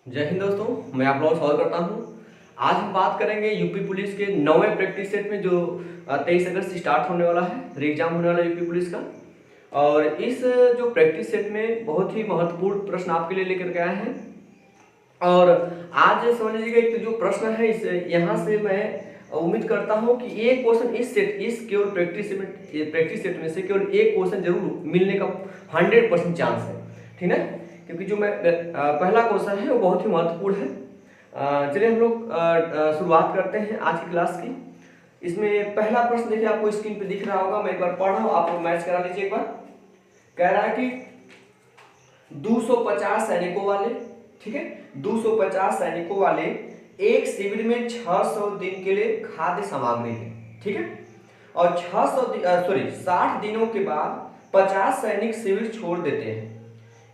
जय हिंद दोस्तों, मैं आप लोगों का स्वागत करता हूं। आज हम बात करेंगे यूपी पुलिस के 9वें प्रैक्टिस सेट में जो 23 अगस्त से स्टार्ट होने वाला है, री एग्जाम होने वाला है यूपी पुलिस का। और इस जो प्रैक्टिस सेट में बहुत ही महत्वपूर्ण प्रश्न आपके लिए लेकर के आए हैं। और आज समझ लीजिएगा एक जो प्रश्न है इस यहाँ से मैं उम्मीद करता हूँ कि एक क्वेश्चन इस केवल प्रैक्टिस सेट में से केवल एक क्वेश्चन जरूर मिलने का 100% चांस है, ठीक है। क्योंकि जो मैं पहला क्वेश्चन है वो बहुत ही महत्वपूर्ण है। चलिए हम लोग शुरुआत करते हैं आज की क्लास की। इसमें पहला प्रश्न देखिए, आपको स्क्रीन पे दिख रहा होगा, मैं एक बार पढ़ रहा हूँ, आप लोग मैच करा लीजिए एक बार। कह रहा है कि 250 सैनिकों वाले, ठीक है, 250 सैनिकों वाले एक शिविर में 600 दिन के लिए खाद्य सामग्री है, ठीक है। और 60 दिनों के बाद 50 सैनिक शिविर छोड़ देते हैं।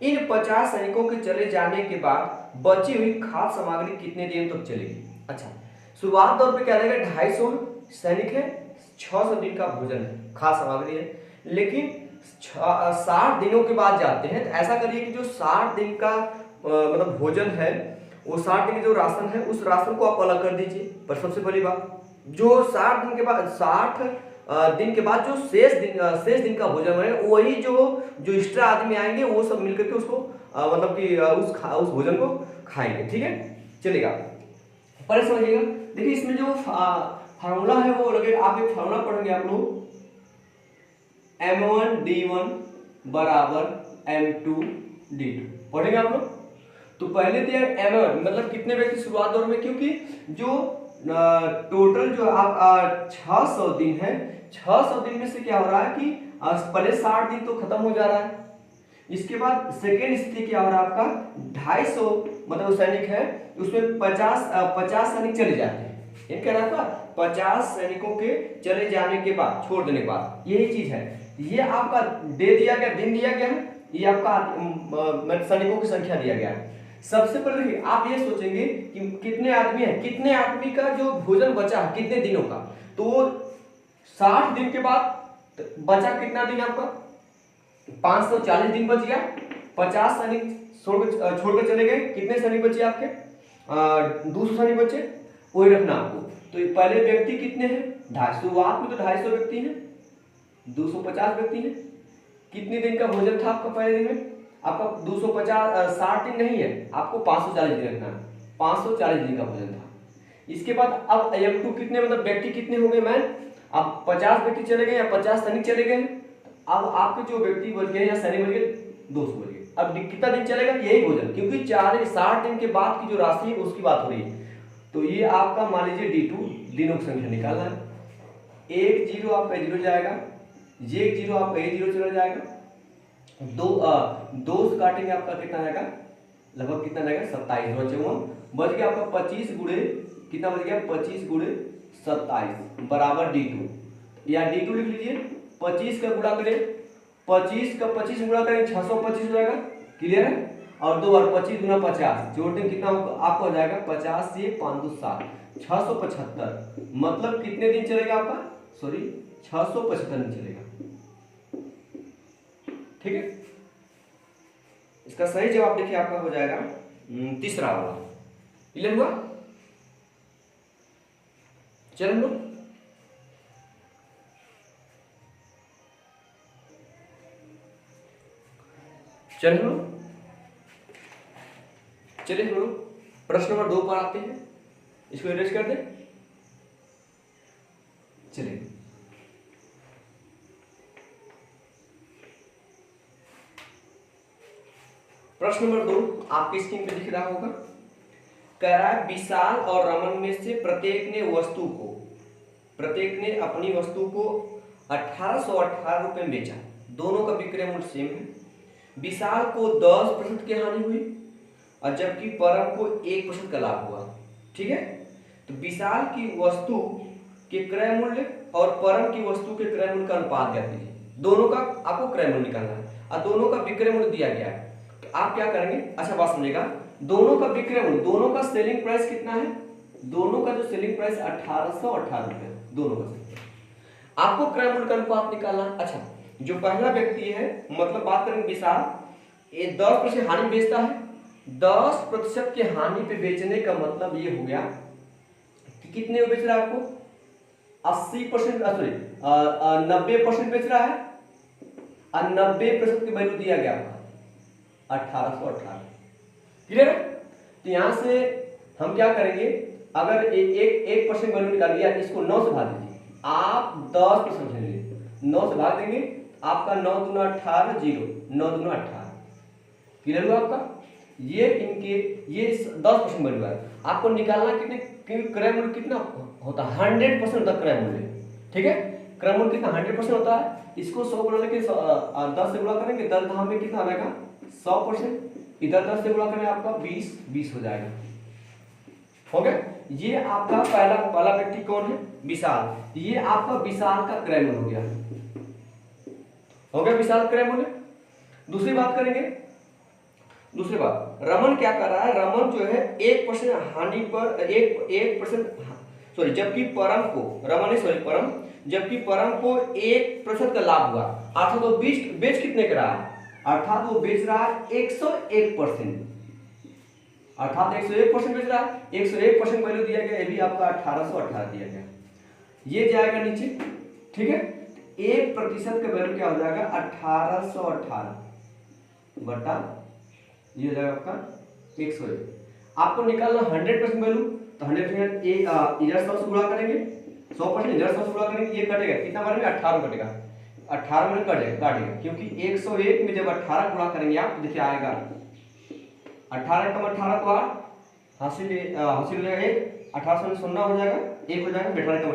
इन 50 सैनिकों के चले जाने के बाद बची हुई खाद्य सामग्री कितने दिन तक चलेगी? अच्छा, शुरुआत तौर पे क्या रहेगा, 250 सैनिक है, 600 दिन का भोजन है, खाद्य सामग्री है। लेकिन 60 दिनों के बाद जाते हैं, तो ऐसा करिए कि जो 60 दिन का मतलब भोजन है, वो 60 दिन का जो राशन है, उस राशन को आप अलग कर दीजिए। पर सबसे पहली बात, जो 60 दिन के बाद 60 दिन के बाद जो शेष दिन का भोजन है, वही जो एक्स्ट्रा आदमी आएंगे वो सब मिलकर के उसको मतलब कि उस भोजन को खाएंगे, ठीक है, चलेगा। पहले समझिएगा, देखिए इसमें जो फार्मूला है वो लगेगा, आप एक फार्मूला पढ़ेंगे आप लोग, M1D1 बराबर M2D2 पढ़ेंगे आप लोग। तो पहले दिया M1 मतलब कितने व्यक्ति शुरुआत दौर में, क्योंकि जो टोटल जो आप 600 दिन है, 600 दिन में से क्या हो रहा है कि पहले 60 दिन तो खत्म हो जा रहा है। इसके बाद सेकेंड स्थिति क्या हो रहा है आपका, 250 मतलब सैनिक है, उसमें 50 सैनिक चले जाते हैं। ये कह रहा था 50 सैनिकों के चले जाने के बाद, छोड़ देने के बाद, यही चीज है। ये आपका दे दिया गया, दिन दिया गया है, ये आपका सैनिकों की संख्या दिया गया है। सबसे पहले आप ये सोचेंगे कि कितने आदमी है, कितने आदमी का जो भोजन बचा है, कितने दिनों का। तो 60 दिन के बाद बचा कितना दिन आपका, 540 दिन बच गया। 50 सैनिक छोड़कर चले गए, कितने सैनिक बचे आपके, 200 सैनिक बचे, वही रखना आपको। तो पहले व्यक्ति कितने हैं, 250, शुरुआत में तो 250 व्यक्ति हैं, 250 व्यक्ति हैं। कितने दिन का भोजन था आपका पहले दिन में, आपका 250 60 दिन नहीं है, आपको 540 दिन रखना है, 540 दिन का भोजन था। इसके बाद अब M2 कितने मतलब व्यक्ति कितने हो गए, मैन अब 50 व्यक्ति चले गए या 50 सैनिक चले गए। अब आपके जो व्यक्ति बच गए या सैनिक बच गए 200 बच गए। अब कितना दिन चलेगा यही भोजन, क्योंकि 60 दिन के बाद की जो राशि है उसकी बात हो रही है। तो ये आपका मान लीजिए D2 दिनों की संख्या निकालना है। 1 0 आपका 0 जाएगा, ये 1 0 आपका ये 0 चला जाएगा, दो से काटेंगे आपका कितना आएगा, लगभग कितना जाएगा 27 बच गया आपका 25 गुणे कितना बच गया, 25 गुणे 27 बराबर D2, या D2 लिख लीजिए। 25 का गुणा करें, 25 का 25 गुणा करें 625 हो जाएगा, क्लियर है। और 2 बार 25 गुना 50 जोड़ दें, कितना आपको हो जाएगा 50 से 5 2 7 675, मतलब कितने दिन चलेगा आपका, सॉरी 675 दिन चलेगा, ठीक है। इसका सही जवाब देखिए आपका हो जाएगा तीसरा वाला। क्लियर हुआ? चलो चलिए हम लोग प्रश्न नंबर 2 पर आते हैं, इसको इरेज कर दें। चलिए प्रश्न नंबर 2 आपकी स्क्रीन पे दिख रहा होगा। कह रहा है विशाल और रमन में से प्रत्येक ने अपनी वस्तु को 1818 रुपए में बेचा, दोनों का विक्रय मूल्य सेम है। विशाल को 10% की हानि हुई और जबकि परम को 1% का लाभ हुआ, ठीक है। तो विशाल की वस्तु के क्रय मूल्य और परम की वस्तु के क्रय मूल्य का अनुपात ज्ञात कीजिए। दोनों का आपको क्रय मूल्य निकालना है और दोनों का विक्रय मूल्य दिया गया है। तो आप क्या करेंगे, अच्छा बात समझेगा, दोनों का विक्रय मूल्य, दोनों का सेलिंग प्राइस कितना है, दोनों का जो सेलिंग प्राइस 1818 रुपए, दोनों का आपको क्रय मूल्य का अनुपात निकालना। अच्छा, जो पहला व्यक्ति है मतलब बात करेंगे विशाल, ये 10% हानि बेचता है, 10% की हानि पे बेचने का मतलब ये हो गया कि कितने बेच रहा है आपको, 80%, सॉरी 90% बेच रहा है, और 90% की वैल्यू दिया गया आपका 1818। क्लियर है? तो यहां से हम क्या करेंगे, अगर एक परसेंट वैल्यू निकाल लिया, इसको 9 से भाग दीजिए, आप 10% लेंगे, 9 से भाग देंगे, आपका 9 दूना 18, 0, 9 दूना 18। क्लियर हुआ आपका? ये इनके ये 10% वैल्यू है, आपको निकालना कितने, क्रय मूल्य कितना होता है, 100% तक क्रय मूल्य। ठीक है, क्रय मूल्य कितना 100% होता है, इसको 100 गुणा लेके 10 से गुणा करेंगे, 10 धाम में कितना आएगा 100%, इधर 10 से गुणा करें आपका 20 हो जाएगा। हो गया? ये आपका पहला व्यक्ति कौन है, विशाल, ये आपका विशाल का क्रय मूल्य हो गया। हो गया विशाल क्रय मूल्य। दूसरी बात करेंगे, दूसरी बात, रमन क्या कर रहा है, रमन जो है 1% हानि पर 1% सॉरी, जबकि परम को, रमन सॉरी परम, जबकि परम को 1% का लाभ हुआ, अर्थात वो बेच कितने का रहा है, अर्थात वो बेच रहा है 101%, अर्थात 101% बेच रहा है, 101% वैल्यू दिया गया, ये भी आपका 1818 दिया गया, ये जाएगा नीचे। ठीक है, 1% का वैल्यू क्या हो जाएगा 1818 बटा ये हो जाएगा आपका 101। आपको निकालना 100% वैल्यू, तो 100% इधर 100 से गुणा करेंगे, 100% इधर 100 से गुणा करेंगे, ये कटेगा कितना करेंगे 18 कटेगा, 18 में काटेगा, क्योंकि 101 में जब 18 गुणा करेंगे आप, देखिए आएगा 18 कम 18 को 8 हासिल हो जाएगा 1, 18 में 0 हो जाएगा, 1 हो जाएगा, 18 कम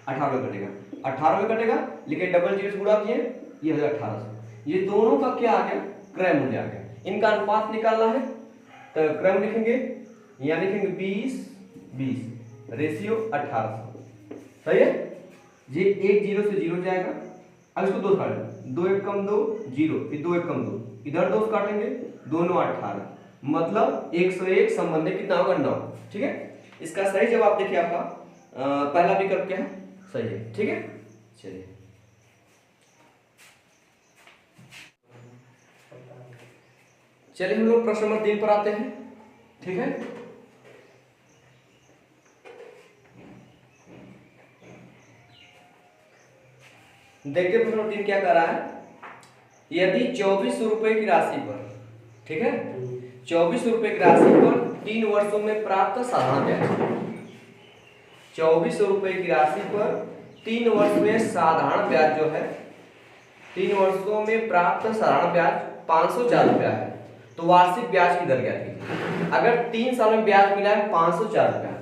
18 में कटेगा, 18 में कटेगा, लेकिन डबल जीरो से गुणा किए, ये हो जाएगा 1800। ये दोनों का क्या आ गया, क्रय मूल्य आ गया। इनका अनुपात निकालना है, तो क्रम लिखेंगे, यहाँ लिखेंगे 20 रेशियो 1800। सही है, ये 1 0 से 0 जाएगा। अब इसको 2 काट, 2 1 कम 2 0, फिर 2 1 कम 2, इधर 2 काटेंगे, दोनों 18, मतलब 101 संबंधित कितना होगा 9। ठीक है, इसका सही जवाब देखिए आपका पहला विकल्प क्या है, सही है। ठीक है, चलिए हम लोग प्रश्न नंबर 3 पर आते हैं। ठीक है, देखते प्रश्न नंबर 3 क्या कर रहा है, यदि 2400 रुपए की राशि पर, ठीक है, 2400 रुपए की राशि पर 3 वर्षों में प्राप्त साधारण ब्याज, 2400 रुपए की राशि पर 3 वर्ष में साधारण ब्याज जो है, 3 वर्षों में प्राप्त साधारण ब्याज 504 रुपया है, तो वार्षिक ब्याज की दर क्या थी। अगर 3 साल में ब्याज मिला है 504 रुपया,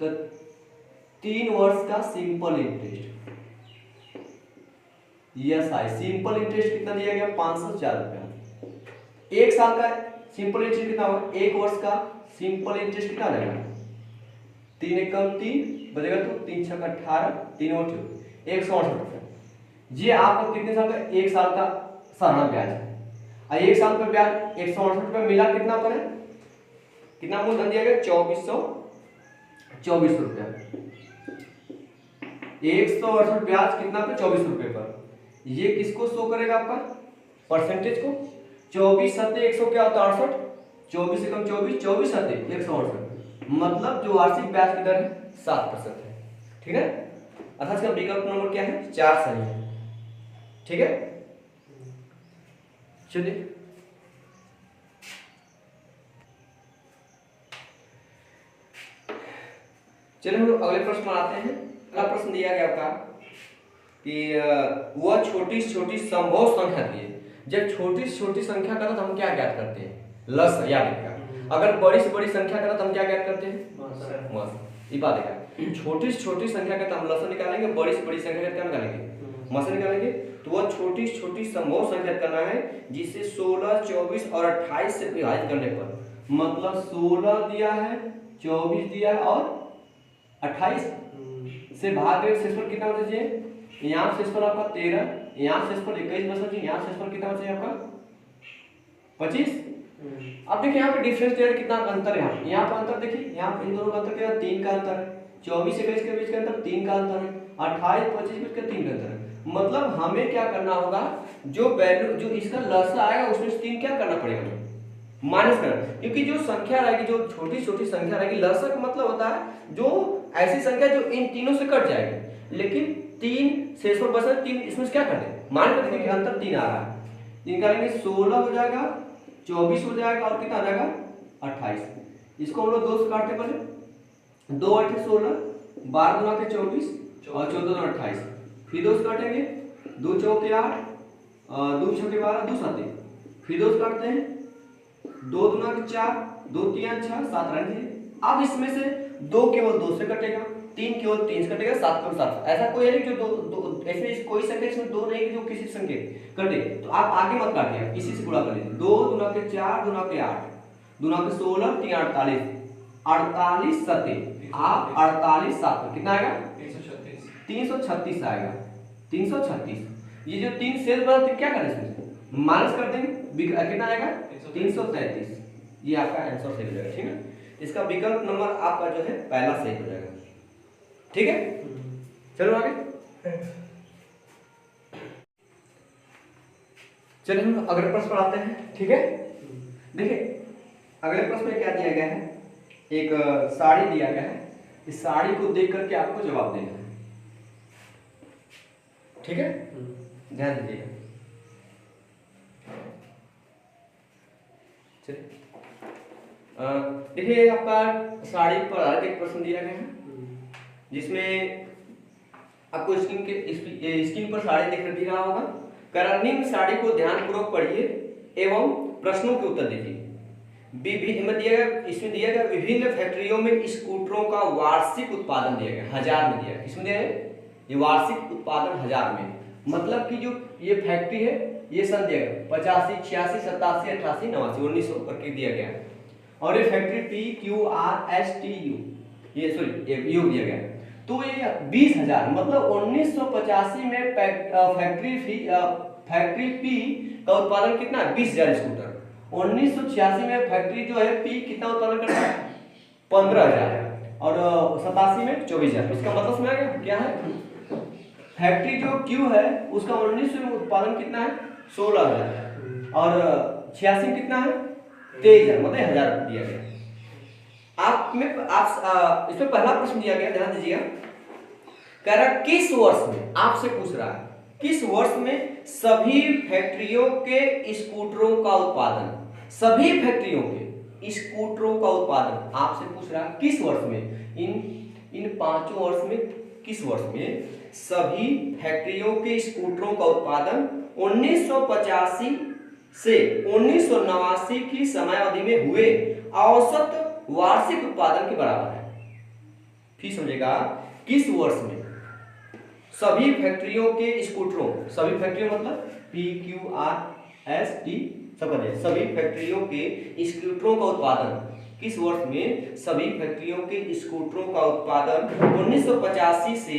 तो 3 वर्ष का simple interest, yes I simple interest कितना दिया गया 504 रुपया। 1 साल का सिंपल इंटरेस्ट कितना होगा, 1 वर्ष का सिंपल इंटरेस्ट कितना आ जाएगा, 3 1 कम 3 बचेगा, तो 3 6 18, 3 और 168 रुपया। ये आपको कितने साल का, 1 साल का साधारण ब्याज है, और 1 साल का ब्याज 168 रुपया मिला, कितना पर है, कितना मूलधन दिया गया 2424 रुपया, 168 ब्याज कितना पे 24 रुपए पर। ये किसको शो करेगा आपका, परसेंटेज को, 24 सत्ते 100 क्या होता है 68, 24 से कम 24, 24 सत्ते 168, मतलब जो वार्षिक ब्याज की दर है 7% है। ठीक है, अर्थात इसका विकल्प नंबर क्या है 4 सही है। ठीक है, चलिए हम लोग अगले प्रश्न पर आते हैं। अगला प्रश्न दिया गया आपका कि वह छोटी छोटी संभव संख्या थी, जब छोटी छोटी संख्या करा तो हम क्या ज्ञात करते हैं, लस याद रखिएगा। अगर बड़ी से बड़ी संख्या करा तो हम क्या ज्ञात करते हैं, मस। ये बात है, छोटी छोटी संख्या का हम लस निकालेंगे, बड़ी से बड़ी संख्या का क्या निकालेंगे, मस निकालेंगे। तो वह छोटी छोटी संभव संख्या करना है जिसे 16 24 और 28 से विभाजित करने पर, मतलब 16 दिया है, 24 दिया है और 28 से भाग दे, शेषफल कितना बचा चाहिए, यहाँ शेषफल आपका 13, यहाँ शेषफल 21 बचा चाहिए, यहाँ शेषफल कितना बचा आपका 25। अब देखिए यहाँ पे डिफरेंस दिया कितना अंतर है, यहाँ पर अंतर देखिए, यहाँ पे इन दोनों का अंतर क्या है, 3 का अंतर है, 24 21 के बीच का अंतर 3 का अंतर है, 28 25 बीच का 3 का अंतर है। मतलब हमें क्या करना होगा, जो वैल्यू जो इसका लसा आएगा उसमें से 3 क्या करना पड़ेगा, माइनस करना, क्योंकि जो संख्या रहेगी, जो छोटी छोटी संख्या रहेगी, लसक का मतलब होता है जो ऐसी संख्या जो इन तीनों से कट जाएगी, लेकिन 3 शेष पर बचा 3, इसमें से क्या कर दें, मान कर देखिए अंतर 3 आ रहा है, 3 करेंगे 16 हो जाएगा, 24 हो जाएगा और कितना आ जाएगा 28। इसको हम लोग 2 से काटते पहले, 2 8 16, 12 गुना के 24 और 14 गुना 28, फिर 2 से काटेंगे, 2 चौके 8, 2 छक्के 12, 2 साते, फिर 2 से काटते हैं, 2 दुना के 4, 2 3 6 7 रहेंगे। अब इसमें से 2 केवल 2 से कटेगा, 3 केवल 3 से कटेगा, 7 केवल 7। ऐसा कोई नहीं जो दो इसमें कोई संख्या इसमें 2 नहीं जो किसी संख्या कटे, तो आप आगे मत काटिए, इसी से गुणा कर लीजिए। 2 दुना के 4, दुना के 8, दुना के 16, 3 48, 48 सते, आप 48 7 कितना आएगा 336 आएगा, 336। ये जो 3 शेष बचा तो क्या करें, इसमें माइनस कर देंगे, कितना आएगा 333। ये आपका आंसर सही हो जाएगा, ठीक है। इसका विकल्प नंबर आपका जो है पहला सही हो जाएगा, ठीक है। चलो आगे, चलिए हम अगले प्रश्न पर आते हैं, ठीक है। देखिए अगले प्रश्न में क्या दिया गया है, एक साड़ी दिया गया है, इस साड़ी को देख करके आपको जवाब देना है, ठीक है, ध्यान दीजिएगा। देखिए आपका साड़ी पर आगे एक प्रश्न दिया गया है, जिसमें आपको स्क्रीन पर साड़ी दिख रहा होगा। निम्न साड़ी को ध्यानपूर्वक पढ़िए एवं प्रश्नों के उत्तर दीजिए। इसमें दिया गया विभिन्न फैक्ट्रियों में स्कूटरों का वार्षिक उत्पादन दिया गया, 1000 में दिया गया। इसमें दिया है ये वार्षिक उत्पादन 1000 में, मतलब कि जो ये फैक्ट्री है ये सन दिया गया 85 86 87 88 89 1900 करके दिया गया है। और ये फैक्ट्री PQRSTU ये सॉरी यू दिया गया, तो ये 20,000 मतलब 1985 में फैक्ट्री पी का उत्पादन कितना है 20,000 स्कूटर। 1986 में फैक्ट्री जो है पी कितना उत्पादन करता है 15,000 और 87 में 24,000। इसका मतलब समझ आ गया क्या है, फैक्ट्री जो क्यू है उसका 1900 में उत्पादन कितना है 16,000 और 86 में कितना है 23,000, मतलब 1000 दिया गया। इसमें पहला प्रश्न दिया गया, ध्यान दीजिएगा, कह रहा किस वर्ष में, आपसे पूछ रहा है किस वर्ष में सभी फैक्ट्रियों के स्कूटरों का उत्पादन, सभी फैक्ट्रियों के स्कूटरों का उत्पादन आपसे पूछ रहा है किस वर्ष में, इन 5 वर्ष में किस वर्ष में सभी फैक्ट्रियों के स्कूटरों का उत्पादन 1985 से 1989 की समयावधि में हुए औसत वार्षिक उत्पादन के बराबर है। फिर समझेगा किस वर्ष में सभी फैक्ट्रियों के स्कूटरों, सभी फैक्ट्रियों मतलब PQRST सभी फैक्ट्रियों के स्कूटरों का उत्पादन किस वर्ष में सभी फैक्ट्रियों के स्कूटरों का उत्पादन 1985 से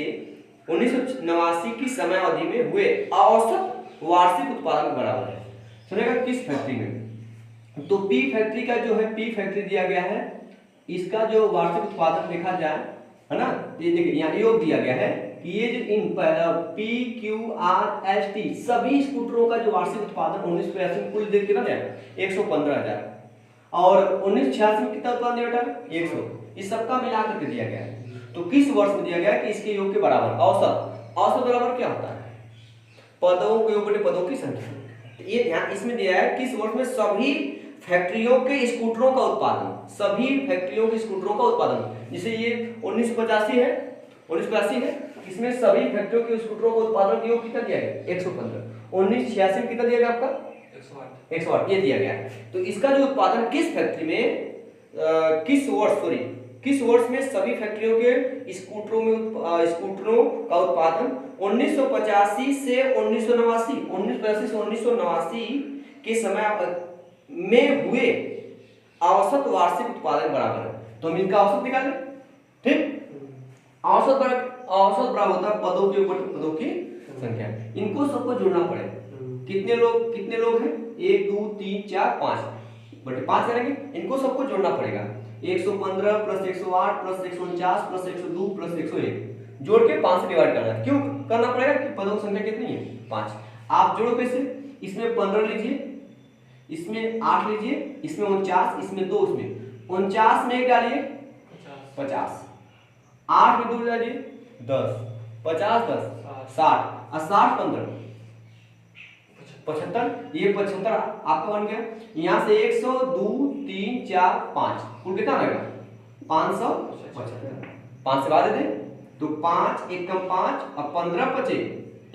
1989 की समयावधि में हुए औसत वार्षिक उत्पादन के बराबर है। सुनेगा किस फैक्ट्री में, तो पी फैक्ट्री का जो है, पी फैक्ट्री दिया गया है, इसका जो वार्षिक उत्पादन देखा जाए है ना, ये देखिए यहाँ योग दिया गया है कि ये जो इन PQRST सभी स्कूटरों का जो वार्षिक उत्पादन 1985 में कुल देख कितना है 115,000 और 1986 में कितना उत्पादन दिया बेटा 100, इस सबका मिला करके दिया गया है। तो किस वर्ष में दिया गया कि इसके योग के बराबर औसत, औसत बराबर क्या होता है पदों के योग बटे पदों की संख्या। ये ध्यान इसमें दिया है किस वर्ष में सभी फैक्ट्रियों के स्कूटरों का उत्पादन, सभी फैक्ट्रियों के स्कूटरों का उत्पादन, जैसे ये 1985 है, 1985 है, इसमें सभी फैक्ट्रियों के स्कूटरों का उत्पादन का योग कितना दिया गया 115। 1986 में कितना दिया गया आपका 108 ये दिया गया। तो इसका जो उत्पादन किस फैक्ट्री में किस वर्ष में सभी फैक्ट्रियों के स्कूटरों का उत्पादन 1985 से 1989 के समय में हुए औसत वार्षिक उत्पादन बराबर है। तो हम इनका औसत निकालें, ठीक। औसत बराबर होता है पदों के ऊपर पदों की संख्या, इनको सबको जोड़ना पड़ेगा। कितने लोग हैं 1 2 3 4 5 बटे 5 करेंगे, इनको सबको जोड़ना पड़ेगा। 115 प्लस 108 प्लस 149 प्लस 102 प्लस 101 जोड़ के 5 से डिवाइड करना है। क्यों करना पड़ेगा कि पदों की संख्या कितनी है 5। आप जोड़ो कैसे, इसमें 15 लीजिए, इसमें 8 लीजिए, इसमें 49, इसमें 2, इसमें 49 में 1 डालिए 50, 8 में 2 डालिए 10, 50 10 60 और 60 15 75, ये 75 आपका बन गया। यहाँ से 100 2 3 4 5 कुल कितना आएगा 575, 5 से बाद दे तो 5 1 कम 5 और 15 बचे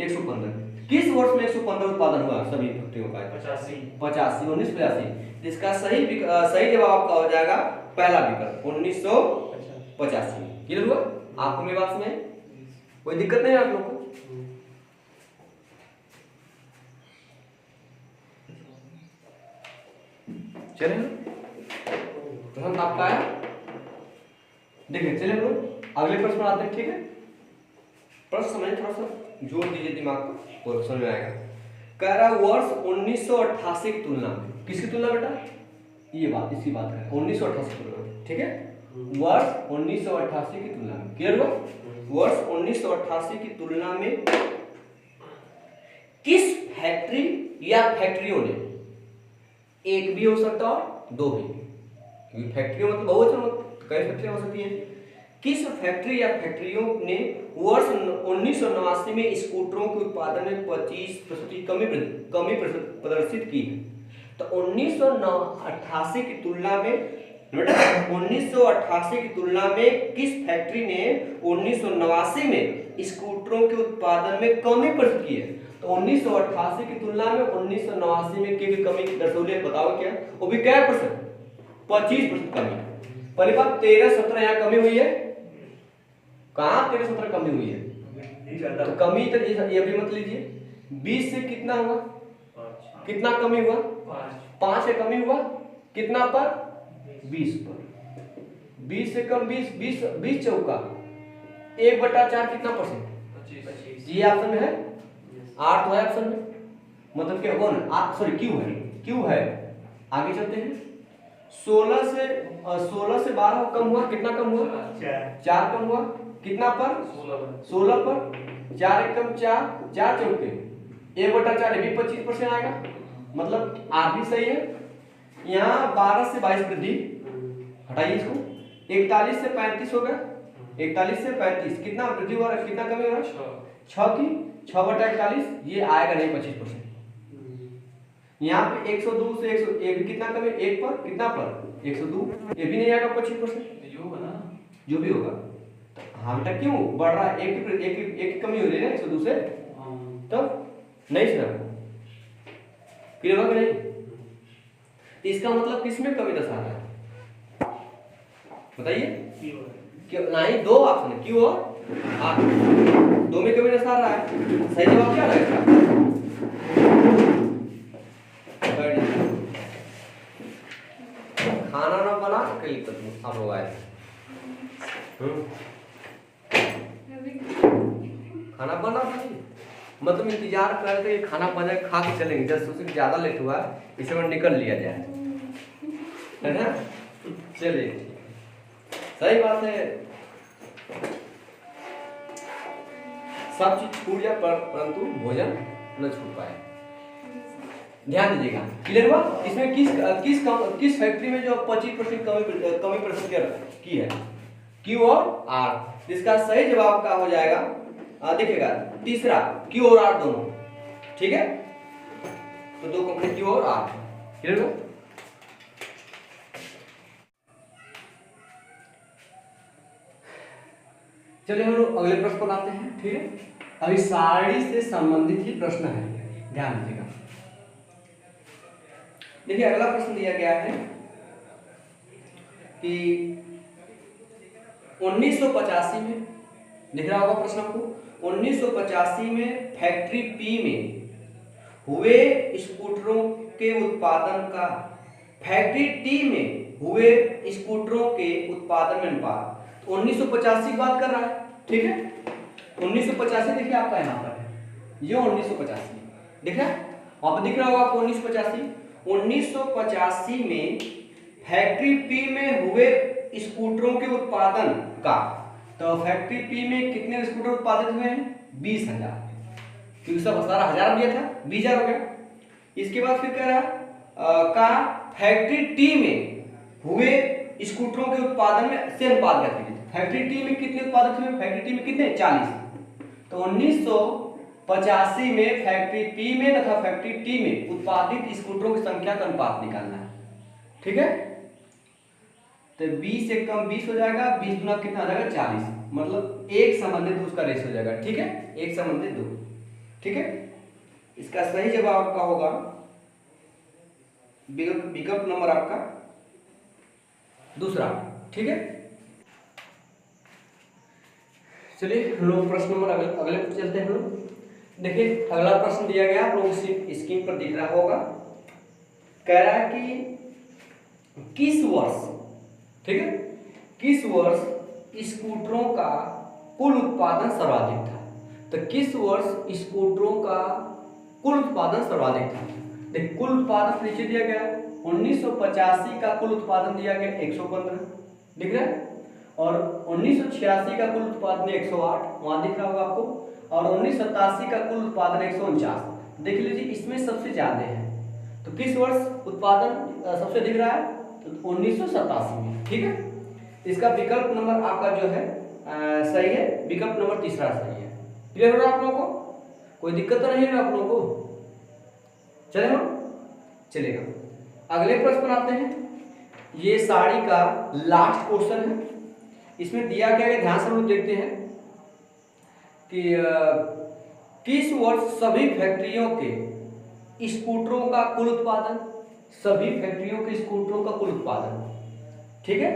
115। किस वर्ष में 115 उत्पादन हुआ सभी फैक्ट्रियों का 85 1985। इसका सही जवाब आपका हो जाएगा पहला विकल्प 1985। क्लियर हुआ आपको मेरी बात में कोई दिक्कत नहीं है आप लोगों को? चले प्रश्न आपका आया, देखिए चलिए हम लोग अगले प्रश्न पर आते हैं। ठीक है, प्रश्न समझिए, थोड़ा सा जोर दीजिए दिमाग को और समझ में आएगा। कह रहा वर्ष 1988 की तुलना में, किसकी तुलना बेटा, ये बात इसकी बात है 1988 की तुलना में। ठीक है, वर्ष 1988 की तुलना में, क्लियर हुआ? वर्ष 1988 की तुलना में किस फैक्ट्री या फैक्ट्रियों ने, एक भी हो सकता और दो भी, क्योंकि फैक्ट्री मतलब बहुत कई फैक्ट्रियां हो सकती हैं। किस फैक्ट्री या फैक्ट्रियों ने वर्ष 1989 में स्कूटरों के उत्पादन में 25% की कमी प्रदर्शित की है? तो 1988 की तुलना में 1988 की तुलना में किस फैक्ट्री ने 1989 में स्कूटरों के उत्पादन में कमी प्रदर्शित की है? तो 1988 की तुलना में 1989 में की कमी दर्शाई है, बताओ क्या? वो भी क्या परसेंट? 25% कमी। पहली बात 13-17 यहाँ कमी हुई है, कहाँ 13-17 कमी हुई है? तो कमी तो ये भी मत लीजिए। 20 से कितना हुआ, कितना कमी हुआ? 5 से कमी हुआ कितना पर? 20 पर। 20 से कम 20 चौका 1/4 कितना परसेंट? 25। ये ऑप्शन में है, 8 है ऑप्शन में, मतलब क्या कौन सॉरी क्यू है। आगे चलते हैं। 16 से 12 कम हुआ, कितना कम हुआ? 4 कम हुआ कितना पर? 16 पर। 4 1 कम 4, 4 चौके 1/4 भी 25% आएगा, मतलब आप भी सही है। यहाँ 12 से 22 वृद्धि, हटाइए इसको, 41 से 35 हो गया, 41 से 35 कितना वृद्धि हुआ, कितना कमी हो रहा? 6 की 6/41, ये आएगा नहीं 25%। यहाँ पे 102 से 101 कितना कमी, 1 पर कितना पर? 102, ये भी नहीं आएगा 25%, जो भी होगा। हाँ बेटा क्यों बढ़ रहा है? एक कमी हो रही है 102 से, तब नहीं सुना क्लियर होगा नहीं? इसका मतलब किसमें कमी दर्शा रहा है बताइए? क्यों नहीं, दो ऑप्शन है, क्यों और आर, दो में कमी दर्शा रहा है। सही जवाब क्या रहेगा? खाना ना बना के लिए तुम आप लोग आए खाना बना भाई, मतलब इंतजार कर रहे खाना बना खा के चलेंगे, जब उससे ज्यादा लेट हुआ इसे में निकल लिया जाए, है ना? चलिए सही बात है, सब चीज छूट जाए परंतु भोजन न छूट पाए। ध्यान दीजिएगा, क्लियर हुआ? इसमें किस फैक्ट्री में जो 25% कमी प्रदर्शित की है? क्यू और आर। इसका सही जवाब का हो जाएगा देखिएगा तीसरा, क्यू और आर दोनों। ठीक है, तो दो कंपनी क्यू और आर, क्लियर हुआ? चलिए हम लोग अगले प्रश्न पर आते हैं। ठीक है, अभी सारणी से संबंधित ही प्रश्न है, ध्यान दीजिएगा। देखिए अगला प्रश्न दिया गया है कि 1985 में, दिख रहा होगा प्रश्न आपको, 1985 में फैक्ट्री पी में हुए स्कूटरों के उत्पादन का फैक्ट्री टी में हुए स्कूटरों के उत्पादन में अनुपात। तो 1985 की बात कर रहा है, ठीक है? 1985 देखिए आपका यहाँ पर है, ये 1985 दिख रहा है, वहां पर दिख रहा होगा आपको 1985। 1985 में फैक्ट्री पी में हुए स्कूटरों के उत्पादन का, तो फैक्ट्री पी में कितने स्कूटर उत्पादित हुए हैं? 20,000, क्योंकि सब सारा हजार दिया था, 20,000 हो गया। इसके बाद फिर कह रहा का फैक्ट्री टी में हुए स्कूटरों के उत्पादन में से अनुपात ज्ञात कीजिए। फैक्ट्री टी में कितने उत्पादक हुए? फैक्ट्री टी में कितने? 40। तो 1985 में फैक्ट्री पी में तथा फैक्ट्री टी में उत्पादित स्कूटरों की संख्या का अनुपात निकालना है। ठीक है, तो 20 से कम 20 हो जाएगा, 20 गुना कितना आ जाएगा? 40, मतलब 1:2 उसका रेशियो हो जाएगा। ठीक है, 1:2। ठीक है, इसका सही जवाब आपका होगा विकल्प नंबर आपका दूसरा। ठीक है, चलिए हम लोग प्रश्न नंबर अगले पर चलते हैं। हम लोग देखिए, अगला प्रश्न दिया गया आप लोगों को स्क्रीन पर दिख रहा होगा। कह रहा है कि किस वर्ष, ठीक है, किस वर्ष स्कूटरों का कुल उत्पादन सर्वाधिक था? तो किस वर्ष स्कूटरों का कुल उत्पादन सर्वाधिक था? देखिए, कुल उत्पादन नीचे दिया गया है। 1985 का कुल उत्पादन दिया गया 115, दिख रहा है, और 1986 का कुल उत्पादन 108, वहां दिख रहा होगा आपको, और 1987 का कुल उत्पादन 149। देख लीजिए, इसमें सबसे ज्यादा है। तो किस वर्ष उत्पादन सबसे दिख रहा है? तो 1987 में। ठीक है, इसका विकल्प नंबर आपका जो है सही है, विकल्प नंबर तीसरा सही है। क्लियर हो रहा है आप लोगों को? कोई दिक्कत तो नहीं है आप लोगों को? चलेगा, चलेगा। अगले प्रश्न पर आते हैं। ये साड़ी का लास्ट क्वेश्चन है। इसमें दिया क्या है, ध्यान से हम लोग देखते हैं कि किस वर्ष सभी फैक्ट्रियों के स्कूटरों का कुल उत्पादन, सभी फैक्ट्रियों के स्कूटरों का कुल उत्पादन, ठीक है,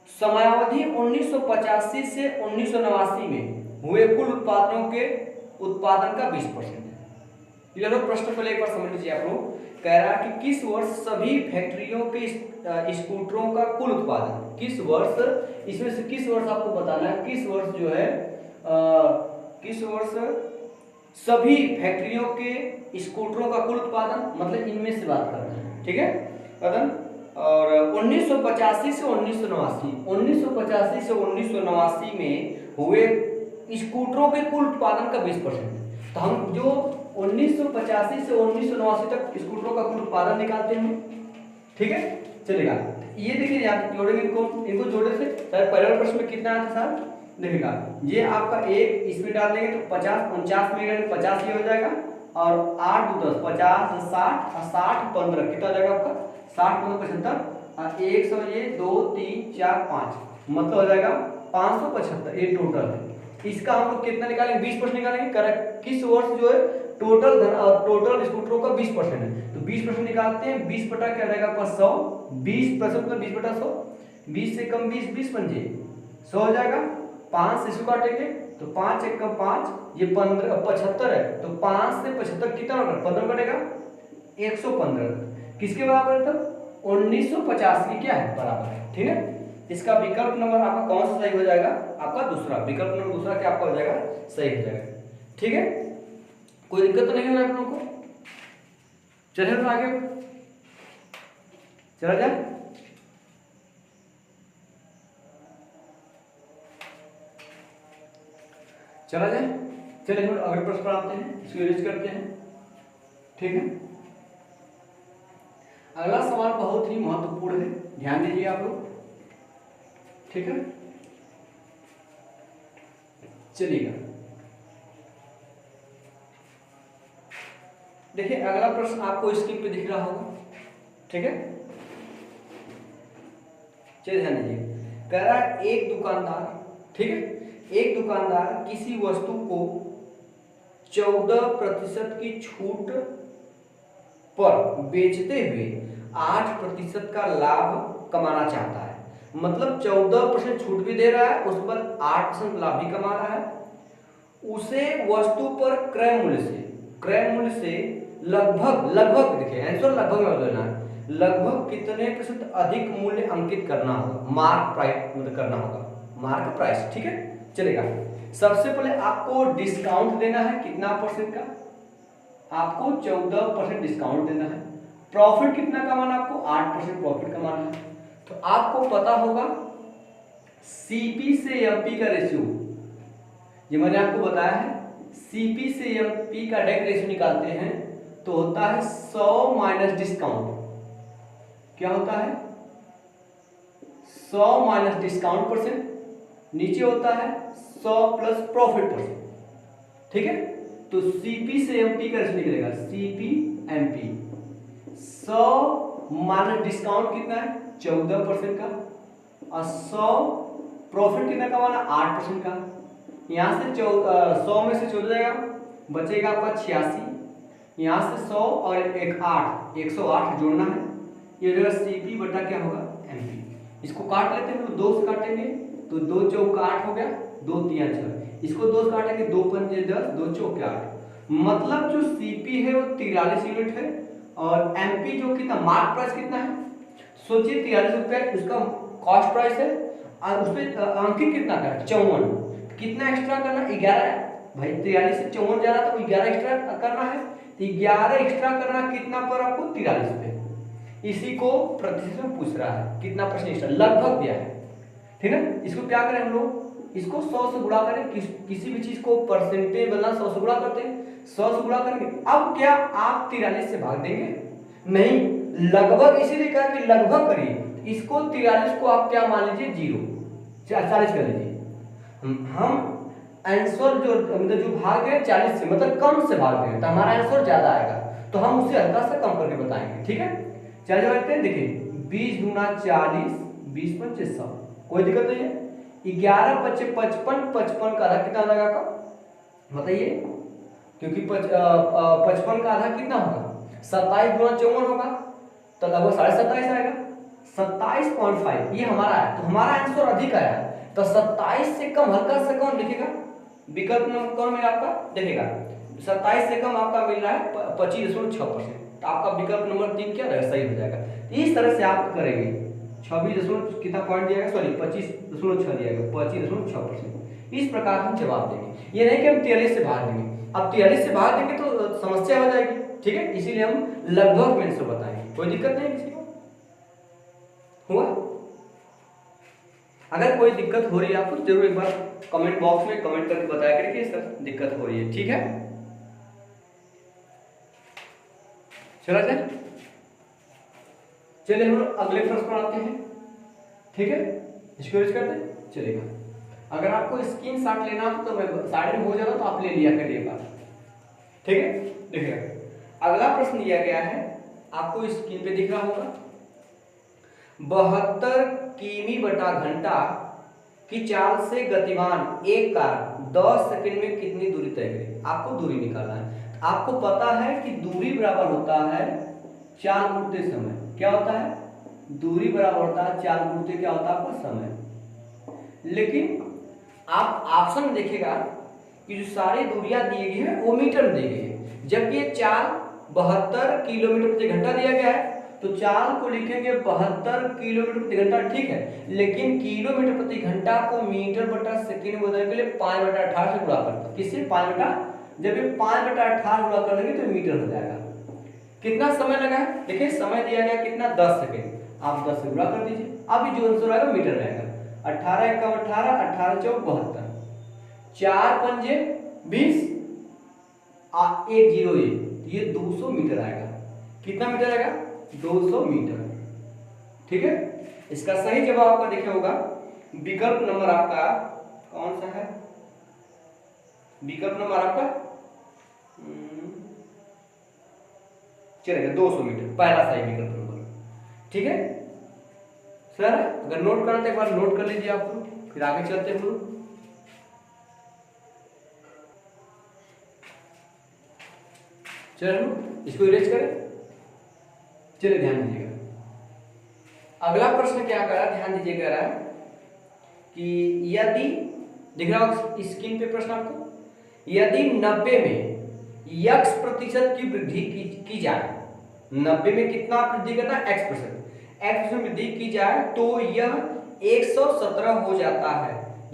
समयावधि 1985 से 1989 में हुए कुल उत्पादनों के उत्पादन का 20% है। क्लियर हो? प्रश्न पहले एक बार समझ लीजिए आप लोग। कह रहा है कि किस वर्ष सभी फैक्ट्रियों के स्कूटरों का कुल उत्पादन, किस वर्ष, इसमें से किस वर्ष आपको बताना है, किस वर्ष जो है किस वर्ष सभी फैक्ट्रियों के स्कूटरों का कुल उत्पादन, मतलब इनमें से बात करना है। ठीक है, कदम, और 1985 से 1989, 1985 से 1989 में हुए स्कूटरों के कुल उत्पादन का 20%। तो हम जो 1985 से 1989 तक स्कूटरों का कुल उत्पादन निकालते हैं। ठीक है, चलेगा। ये देखिए, यहाँ जोड़ेंगे इनको जोड़े से सर पहले प्रश्न में कितना आया था सर? देखिएगा, ये आपका एक इसमें डाल देंगे तो 50 49 में 50 ये हो जाएगा, और 8 2 10 50 60 और 60 15 कितना हो जाएगा आपका? 60 15 75, 100 ये 2 3 4 5, मतलब हो जाएगा 575। ये टोटल है। इसका हम लोग कितना निकालेंगे? 20% निकालेंगे। करेक्ट, किस वर्ष जो है टोटल स्कूटरों का 20% है, तो 20% निकालते हैं। 20 बटा क्या रहेगा आपका? 100। 20% मतलब 20 बटा 100, 20 से कम 20 20 पंजे 100 हो जाएगा। 5 से इसको काटेंगे तो 5 1 कम 5, ये 15 75 है, तो 5 से 75 कितना होगा? 15 कटेगा, 115 किसके बराबर है? तब 1950 की क्या है? बराबर है। ठीक है, इसका विकल्प नंबर आपका कौन सा सही हो जाएगा? आपका दूसरा, विकल्प नंबर दूसरा क्या आपका हो जाएगा? सही हो जाएगा। ठीक है, कोई दिक्कत तो नहीं हो रहा है आप लोगों को? चलिए तो आगे चला जाए। चला जाए, चलिए हम अगले प्रश्न पर आते हैं, इसको यूज करते हैं। ठीक है, अगला सवाल बहुत ही महत्वपूर्ण है, ध्यान दीजिए आप लोग। ठीक है, चलिएगा, देखिए अगला प्रश्न आपको स्क्रीन पे दिख रहा होगा। ठीक है, चलिए ध्यान दीजिए। कह रहा है एक दुकानदार, ठीक है, एक दुकानदार किसी वस्तु को 14% की छूट पर बेचते हुए 8% का लाभ कमाना चाहता है। मतलब 14% छूट भी दे रहा है, उस पर 8% लाभ भी कमा रहा है। उसे वस्तु पर क्रय मूल्य से लगभग देखिए आंसर लगभग में बदलना है, लगभग कितने % अधिक मूल्य अंकित करना होगा? मार्क प्राइस मतलब करना होगा, मार्क प्राइस। ठीक है, चलेगा। सबसे पहले आपको डिस्काउंट देना है, कितना % का? आपको 14% डिस्काउंट देना है। प्रॉफिट कितना कमाना? आपको 8% प्रॉफिट कमाना है। तो आपको पता होगा सीपी से एमपी का रेशियो, ये मैंने आपको बताया है। सीपी से एमपी का डायरेक्ट रेशियो निकालते हैं तो होता है 100 माइनस डिस्काउंट। क्या होता है? 100 माइनस डिस्काउंट परसेंट, नीचे होता है 100 प्लस प्रॉफिट परसेंट। ठीक है, तो सीपी से एमपी का निकलेगा, सीपी एमपी। 100 माइनस डिस्काउंट कितना है? 14% का, और 100 प्रॉफिट कितना कमाना? 8% का। यहाँ से 100 में से 14 जाएगा, बचेगा आपका 86। यहाँ से 100 और एक 8, 108 जोड़ना है। ये जो सीपी बटा क्या होगा? एमपी। इसको काट लेते हैं, 2 से काटेंगे तो 2 चौक 8 हो गया, 2 3 6। इसको 2 से काटेंगे, 2 पंजे 10, 2 चौक 8। मतलब जो सीपी है वो 43 यूनिट है, और एमपी जो कितना मार्क प्राइस कितना है? सोचिए 43 रुपये उसका कॉस्ट प्राइस है, और उस पर अंकित कितना का? 54। कितना एक्स्ट्रा करना? 11। भाई 43 से 54 जा रहा तो 11 एक्स्ट्रा करना है, तो 11 एक्स्ट्रा करना कितना पर आपको? 43 पे। इसी को प्रतिशत में पूछ रहा है, कितना परसेंट एक्स्ट्रा, लगभग दिया है। ठीक है, इसको क्या करें हम लोग? इसको 100 से गुणा करें। किसी भी चीज को परसेंटेज बनना 100 से गुणा करते हैं, 100 से गुणा करेंगे। अब क्या आप 43 से भाग देंगे? नहीं, लगभग, इसीलिए कहा कि लगभग करिए। इसको 43 को आप क्या मान लीजिए? 0, 40 कर लीजिए। हम आंसर जो मतलब जो भाग है 40 से, मतलब कम से भाग देंगे तो हमारा आंसर ज्यादा आएगा, तो हम उसे हल्का सा कम करके बताएंगे। ठीक है, चलिए बढ़ते हैं। देखिए 20 गुना 40, 20 पंचे 100, कोई दिक्कत नहीं है। 11 पच्चे 55, 55 का आधा कितना लगा का बताइए? क्योंकि 55 का आधा कितना होगा? 27 गुना 54 होगा, तो लगभग 27.5 आएगा। 27.5 ये हमारा है, तो हमारा आंसर अधिक आया है। तो 27 से कम हल्का से कौन दिखेगा? विकल्प नंबर कौन मिला आपका? देखेगा 27 से कम आपका मिल रहा है 25.6%, तो आपका विकल्प नंबर 3 क्या रहेगा? सही हो जाएगा। इस तरह से आप करेंगे। 26 कितना पॉइंट दिया गया? सॉरी 25.6 दिया गया, 25.6%। इस प्रकार हम जवाब देंगे। ये नहीं कि हम 43 से भाग देंगे। अब 43 से भाग देंगे तो समस्या हो जाएगी। ठीक है, इसीलिए हम लगभग में से बताएंगे। कोई दिक्कत नहीं किसी को? हुआ? अगर कोई दिक्कत हो रही है आपको, जरूर एक बार कमेंट बॉक्स में कमेंट करके बताया करें कि सर दिक्कत हो रही है। ठीक है, चला जाए। चलिए हम लोग अगले प्रश्न पर आते हैं। ठीक है, इसको यूज करते हैं, चलेगा। अगर आपको स्क्रीन शॉट लेना हो तो मैं साइड में हो जाएगा, तो आप ले लिया करिए एक बार। ठीक है, देखिएगा अगला प्रश्न दिया गया है, आपको स्क्रीन पे दिख रहा होगा। 72 किमी बटा घंटा की चाल से गतिमान एक कार 10 सेकंड में कितनी दूरी तय करेगी? आपको दूरी निकालना है। आपको पता है कि दूरी बराबर होता है चाल घूमते समय। क्या होता है? दूरी बराबर होता है चाल घूमते क्या होता है आपका? समय। लेकिन आप ऑप्शन में देखिएगा कि जो सारी दूरियां दी गई है वो मीटर में दी गई है, जबकि ये चाल 72 किलोमीटर प्रति घंटा दिया गया है, तो चाल को लिखेंगे 72 किलोमीटर प्रति घंटा। ठीक है, लेकिन किलोमीटर प्रति घंटा को मीटर बटा सेकंड में बदलने के लिए 5/18 से गुणा करता है। किससे? 5 जब ये 5/18 गुणा कर देंगे तो मीटर हो जाएगा। कितना समय लगा है? देखिए समय दिया गया कितना? 10 सेकंड। आप 10 से गुणा कर दीजिए, अब जो आंसर आएगा मीटर रहेगा। 18 × 18, 18 × 4 72, 4 पंजे 20, 1 0 1, ये 200 मीटर आएगा। कितना मीटर आएगा? 200 मीटर। ठीक है, इसका सही जवाब आपका देखिए होगा विकल्प नंबर आपका कौन सा है? विकल्प नंबर आपका चलेगा 200 मीटर, पहला सही विकल्प नंबर। ठीक है सर, अगर नोट करना तो एक बार नोट कर लीजिए आप लोग, फिर आगे चलते हैं हम लोग। चलो इसको इरेज करें। चलिए ध्यान दीजिएगा, अगला प्रश्न क्या कर रहा है? ध्यान दीजिए, कह रहा है कि यदि, दिख रहा होगा स्क्रीन पे प्रश्न आपको, यदि 90 में x% की वृद्धि की जाए, 90 में कितना वृद्धि करना? x% वृद्धि की जाए तो यह 117 हो जाता है।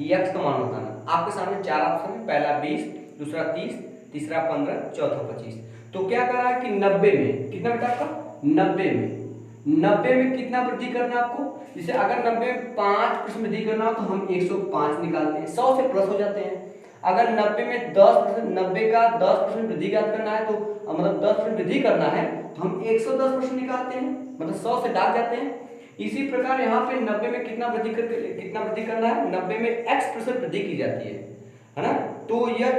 x का मान बताना। आपके सामने 4 ऑप्शन है, पहला 20, दूसरा 30, तीसरा 15, चौथा 25। तो क्या कर रहा है कि 90 में कितना बेटा आपका? 90 में कितना वृद्धि करना है आपको? जैसे अगर 90 में 5% वृद्धि करना हो तो हम 105 निकालते हैं, 100 से प्लस हो जाते हैं। अगर 90 में 10%, 90 का 10% वृद्धि ज्ञात करना है तो मतलब 10% वृद्धि करना है तो हम 110% निकालते हैं, मतलब 100 से दाग जाते हैं। इसी प्रकार यहाँ पे 90 में कितना वृद्धि करना है, 90 में x% वृद्धि की जाती है ना, तो यह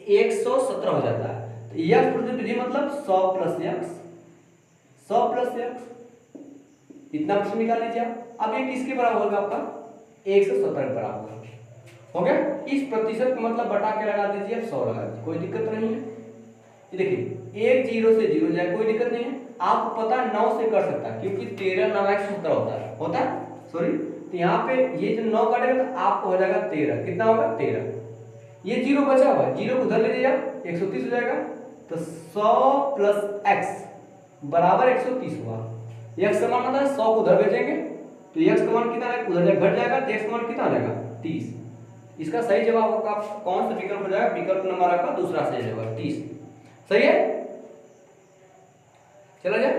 117 हो जाता है। तो x% वृद्धि मतलब 100 प्लस x, 100 प्लस x, इतना प्रश्न निकाल लीजिए आप। अब ये किसके बराबर होगा आपका, 117 के बराबर हो गया। इस प्रतिशत को मतलब बटा के लगा दीजिए, 100 लगा दीजिए, कोई दिक्कत नहीं है। ये देखिए 1 0 से 0 जाए, कोई दिक्कत नहीं है। आपको पता 9 से कर सकता है क्योंकि 13 9 117 होता है सॉरी। तो यहाँ पे ये जो 9 काटेगा तो आपको हो जाएगा 13, कितना होगा 13। ये 0 बचा हुआ है, 0 को उधर ले लीजिए आप, 130 हो जाएगा। तो 100 प्लस x बराबर 130 हुआ। x का मान मतलब 100 को उधर भेजेंगे तो x का मान कितना है, उधर घट जाएगा तो x का मान कितना आ जाएगा 30। इसका सही जवाब होगा कौन सा विकल्प हो जाएगा, विकल्प नंबर आपका दूसरा सही होगा 30। सही है, चला जाए।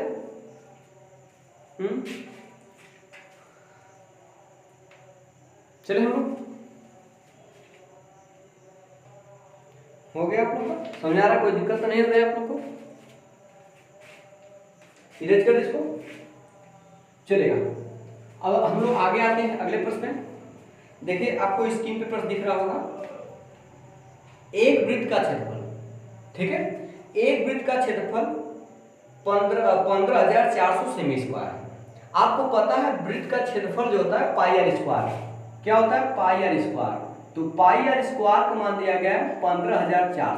चले हम लोग, हो गया आप लोग का, समझ आ रहा है, कोई दिक्कत तो नहीं हो रही है आप लोग को, इरेज कर इसको, चलेगा। अब हम लोग आगे आते हैं अगले प्रश्न में। देखिए आपको स्क्रीन पे प्रश्न दिख रहा होगा, एक वृत्त का क्षेत्रफल, ठीक है, एक वृत्त का क्षेत्रफल 15,400 सेमी स्क्वायर है। आपको पता है वृत्त का क्षेत्रफल जो होता है पाई आर स्क्वायर, क्या होता है पाई आर स्क्वायर। तो पाई आर स्क्वायर को मान दिया गया है 15,400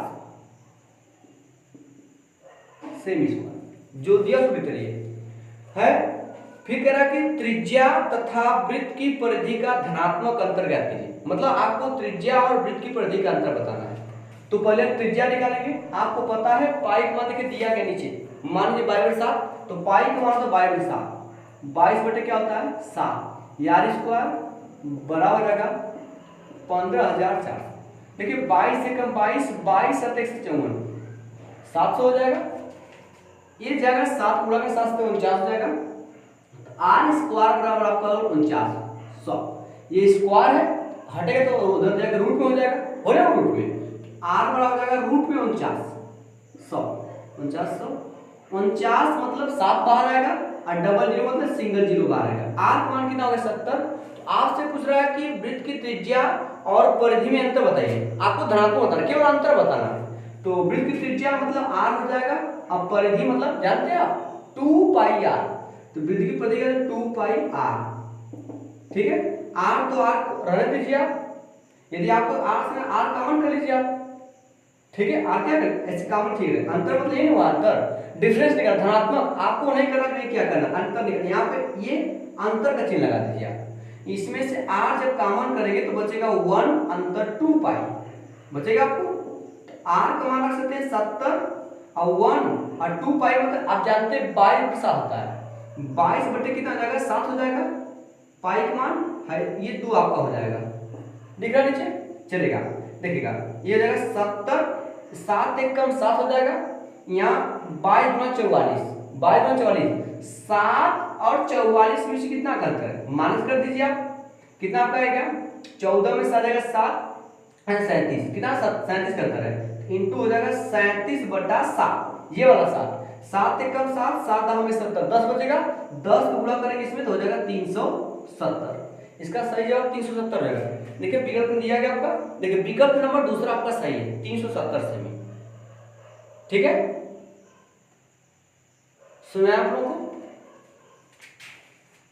सेमी स्क्वायर, जो दिया वृत्त है। फिर कह रहा है कि त्रिज्या तथा वृत्त की परिधि का धनात्मक अंतर ज्ञात कीजिए। मतलब आपको त्रिज्या और वृत्त की परिधि का अंतर बताना है। तो पहले त्रिज्या निकालेंगे। आपको पता है पाई का मान देखिए दिया गया नीचे, मान लीजिए 22/7, तो पाई का मान तो 22/7, 22 बटे क्या होता है 7, यार स्क्वायर बराबर हो जाएगा 15,400। देखिए 22 से कम 22, 22 7 154, 700 हो जाएगा। ये जाएगा 7 गुणा के 7 से 49 हो जाएगा। आर स्क्वायर बराबर आपका 49, 100। ये स्क्वायर है, हटेगा तो उधर जाएगा रूट में हो जाएगा, हो जाएगा रूट में। आर बराबर हो जाएगा रूट में 49, 100, 49 मतलब 7 बाहर आएगा और डबल जीरो मतलब सिंगल जीरो बाहर आएगा। आर का मान कितना होगा 70। तो आपसे पूछ रहा है कि वृत्त की त्रिज्या और परिधि में अंतर बताइए। आपको धनात्मक बताना, केवल अंतर बताना है। तो वृत्त की त्रिज्या मतलब आर हो जाएगा, अब परिधि मतलब जानते हैं आप 2 पाई आर। तो वृत्त की परिधि का 2 पाई आर, ठीक है। आर तो आर रहने दीजिए आप, यदि आपको आर से आर कॉमन कर लीजिए आप, ठीक है। आर क्या कर ऐसे कॉमन, ठीक है। अंतर मतलब ये नहीं हुआ अंतर, डिफरेंस निकाल, धनात्मक आपको नहीं करना, नहीं क्या करना, अंतर निकाल। यहाँ पे ये अंतर का चिन्ह लगा दीजिए आप। इसमें से आर जब कॉमन करेंगे तो बचेगा 1 अंतर 2 पाई बचेगा आपको। आर का मान रख सकते हैं 70 और 1 और 2 पाई मतलब आप जानते हैं 22 होता है, 22 बटे कितना हो जाएगा 7 हो जाएगा। पाई का मान है ये 2 आपका हो जाएगा, दिख रहा नीचे, चलेगा। देखिएगा ये हो जाएगा 70, 7 एक कम 7 हो जाएगा। यहाँ 22 गुना 44, 22 गुना 44, 7 और 44 में से कितना अंतर है माइनस कर दीजिए आप, कितना आपका आएगा 14 में से आ जाएगा 7 और 37, कितना 37 का अंतर है, इंटू हो जाएगा 37/7, ये वाला 7 एक कम 7, 7 में 70, 10 बचेगा, 10 को गुणा करेंगे इसमें तो हो जाएगा 370। इसका सही जवाब 370 रहेगा। देखिए विकल्प में दिया गया आपका, देखिए विकल्प नंबर दूसरा आपका सही है 370 सेमी, ठीक है। सुना आप लोगों को,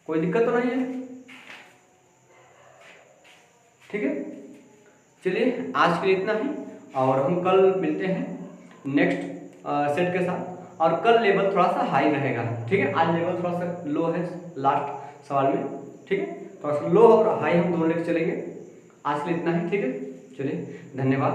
कोई दिक्कत तो नहीं है, ठीक है। चलिए आज के लिए इतना ही, और हम कल मिलते हैं नेक्स्ट सेट के साथ। और कल लेवल थोड़ा सा हाई रहेगा, ठीक है। आज लेवल थोड़ा सा लो है लास्ट सवाल में, ठीक है। थोड़ा सा लो और हाई हम दोनों लेकर चलेंगे। आज के लिए इतना ही, ठीक है। चलिए धन्यवाद।